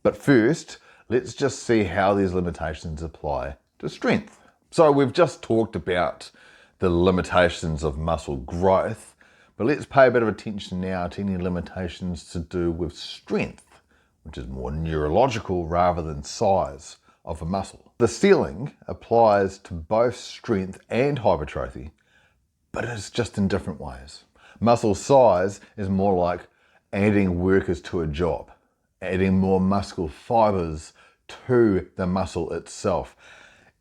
But first, let's just see how these limitations apply to strength. So we've just talked about the limitations of muscle growth, but let's pay a bit of attention now to any limitations to do with strength, which is more neurological rather than size of a muscle. The ceiling applies to both strength and hypertrophy, but it's just in different ways. Muscle size is more like adding workers to a job, adding more muscle fibers to the muscle itself,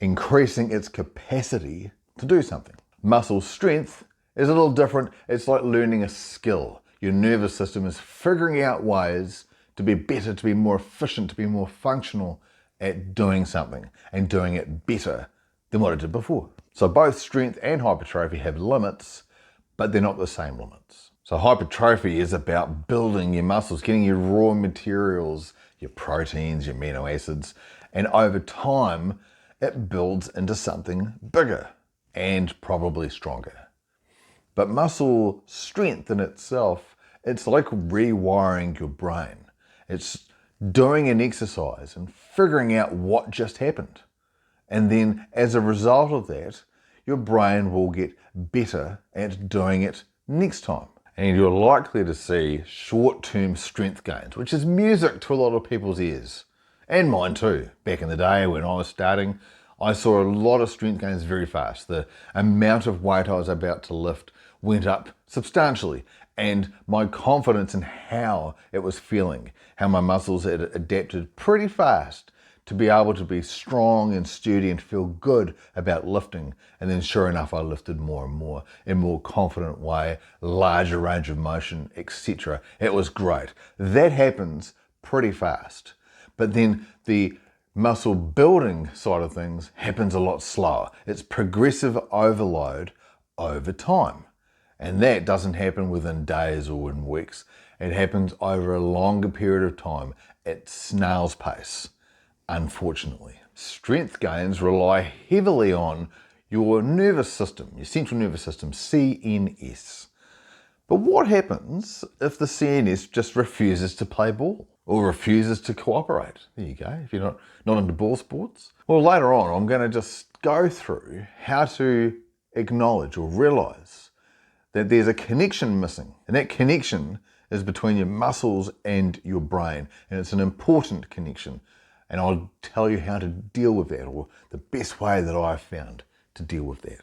increasing its capacity to do something. Muscle strength is a little different. It's like learning a skill. Your nervous system is figuring out ways to be better, to be more efficient, to be more functional at doing something and doing it better than what it did before. So both strength and hypertrophy have limits, but they're not the same limits. So hypertrophy is about building your muscles, getting your raw materials, your proteins, your amino acids, and over time, it builds into something bigger and probably stronger. But muscle strength in itself, it's like rewiring your brain. It's doing an exercise and figuring out what just happened. And then as a result of that, your brain will get better at doing it next time. And you're likely to see short-term strength gains, which is music to a lot of people's ears. And mine too. Back in the day when I was starting, I saw a lot of strength gains very fast. The amount of weight I was about to lift went up substantially, and my confidence in how it was feeling, how my muscles had adapted pretty fast to be able to be strong and sturdy and feel good about lifting. And then sure enough, I lifted more and more in a more confident way, larger range of motion, etc. It was great. That happens pretty fast. But then the muscle building side of things happens a lot slower. It's progressive overload over time. And that doesn't happen within days or in weeks. It happens over a longer period of time at snail's pace, unfortunately. Strength gains rely heavily on your nervous system, your central nervous system, CNS. But what happens if the CNS just refuses to play ball or refuses to cooperate? There you go, if you're not into ball sports. Well, later on, I'm going to just go through how to acknowledge or realize that there's a connection missing. And that connection is between your muscles and your brain. And it's an important connection. And I'll tell you how to deal with that, or the best way that I've found to deal with that.